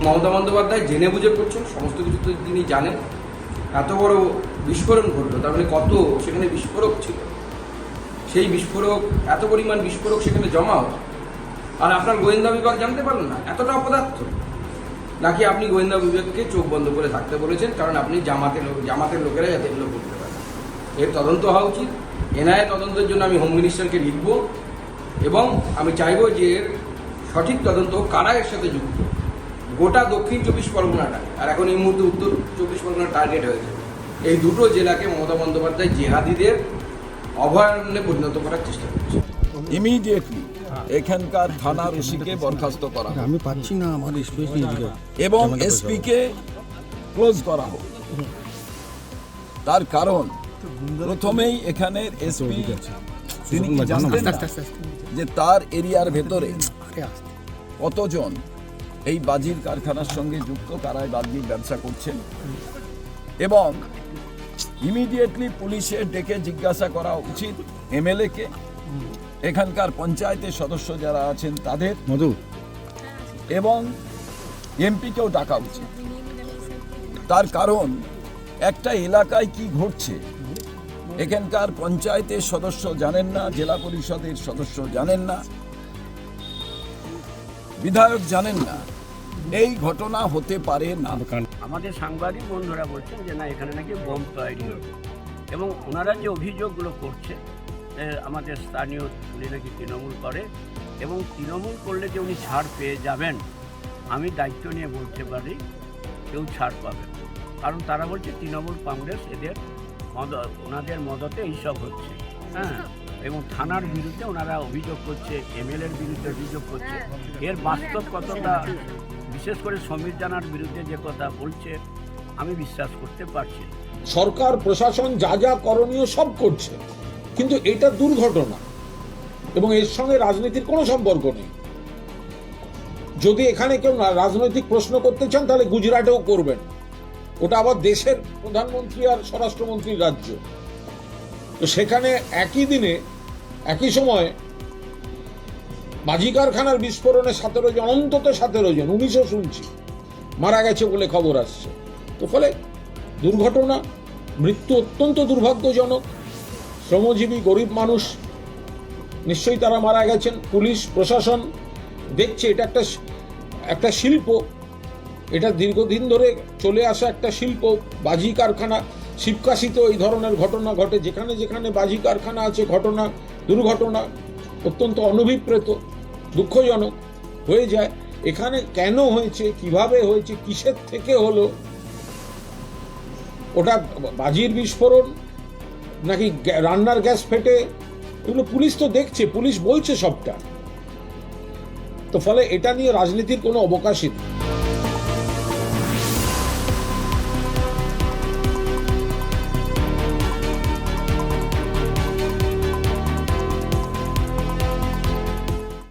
মমতা বন্দ্যোপাধ্যায় জেনে বুঝে করছেন, সমস্ত কিছু তো তিনি জানেন। এত বড় বিস্ফোরণ ঘটলো, তার মানে কত সেখানে বিস্ফোরক ছিল, সেই বিস্ফোরক, এত পরিমাণ বিস্ফোরক সেখানে জমা হতো, আর আপনার গোয়েন্দা বিভাগ জানতে পারলেন না? এতটা অপদার্থ? নাকি আপনি গোয়েন্দা বিভাগকে চোখ বন্ধ করে থাকতে বলেছেন কারণ আপনি জামাতের লোকেরা যাতে এগুলো করতে পারে? এর তদন্ত হওয়া উচিত। এনআইএ তদন্তের জন্য আমি হোম মিনিস্টারকে লিখব এবং আমি চাইব যে এর সঠিক তদন্ত কারা এর সাথে যুক্ত। গোটা দক্ষিণ 24 পরগনাটা, আর এখন এই মুহূর্তে উত্তর 24 পরগনা টার্গেট হয়েছে, এই দুটো জেলাকে মমতা বন্দ্যোপাধ্যায় জেহাদিদের অভয়ারণ্যে পরিণত করার চেষ্টা করছে। ইমিডিয়েটলি এখানকার থানার ওসিকে বরখাস্ত করা হোক আমি পাচ্ছি না আমার স্পেস এবং এসপি কে ক্লোজ করা হোক। তার কারণ প্রথমেই এখানের এসপি তিনি কি জানতেন না যে তার এরিয়ার ভেতরে কতজন এই বাজির কারখানার সঙ্গে যুক্ত, কারায় বাজির ব্যবসা করছেন, এবং ইমিডিয়েটলি পুলিশের ডেকে জিজ্ঞাসা করা উচিত এমএলএ কে, এখানকার পঞ্চায়েতের সদস্য যারা আছেন তাদের, এবং এমপিকেও ডাকা উচিত। তার কারণ একটা এলাকায় কি ঘটছে এখানকার পঞ্চায়েতের সদস্য জানেন না, জেলা পরিষদের সদস্য জানেন না, বিধায়ক জানেন না। এই ঘটনা হতে পারে না। আমাদের সাংবাদিক বন্ধুরা বলছেন যে না, এখানে নাকি বোম তৈরি হবে, এবং ওনারা যে অভিযোগগুলো করছে আমাদের স্থানীয় উনি নাকি তৃণমূল করে, এবং তৃণমূল করলে যে উনি ছাড় পেয়ে যাবেন, আমি দায়িত্ব নিয়ে বলতে পারি কেউ ছাড় পাবেন। কারণ তারা বলছে তৃণমূল কংগ্রেস এদের ওনাদের মদতে এইসব হচ্ছে, হ্যাঁ, এবং থানার বিরুদ্ধে ওনারা অভিযোগ করছে, এমএলএর বিরুদ্ধে অভিযোগ করছে। এর বাস্তব কতটা, বিশেষ করে সমীর জানার বিরুদ্ধে যে কথা বলছে, আমি বিশ্বাস করতে পারছি না। সরকার প্রশাসন যা যা করণীয় সব করছে, কিন্তু এটা দুর্ঘটনা এবং এর সঙ্গে রাজনীতির কোনো সম্পর্ক নেই। যদি এখানে কেউ রাজনৈতিক প্রশ্ন করতে চান তাহলে গুজরাটেও করবেন, ওটা আবার দেশের প্রধানমন্ত্রী আর স্বরাষ্ট্রমন্ত্রীর রাজ্য। তো সেখানে একই দিনে একই সময় বাজি কারখানার বিস্ফোরণে 17 জন, অন্তত 17 জন, 19ও শুনছি মারা গেছে বলে খবর আসছে। তো ফলে দুর্ঘটনা, মৃত্যু অত্যন্ত দুর্ভাগ্যজনক। শ্রমজীবী গরিব মানুষ নিশ্চয়ই তারা মারা গেছেন। পুলিশ প্রশাসন দেখছে এটা একটা শিল্প, এটা দীর্ঘদিন ধরে চলে আসা একটা শিল্প। বাজি কারখানা, শিবকাশিতে এই ধরনের ঘটনা ঘটে, যেখানে যেখানে বাজি কারখানা আছে ঘটনা, দুর্ঘটনা অত্যন্ত অনভিপ্রেত, দুঃখজনক হয়ে যায়। এখানে কেন হয়েছে, কিভাবে হয়েছে, কিসের থেকে হলো, ওটা বাজির বিস্ফোরণ নাকি রান্নার গ্যাস ফেটে, এগুলো পুলিশ তো দেখছে, পুলিশ বলছে সবটা। তো ফলে এটা নিয়ে রাজনীতির কোনো অবকাশই নেই।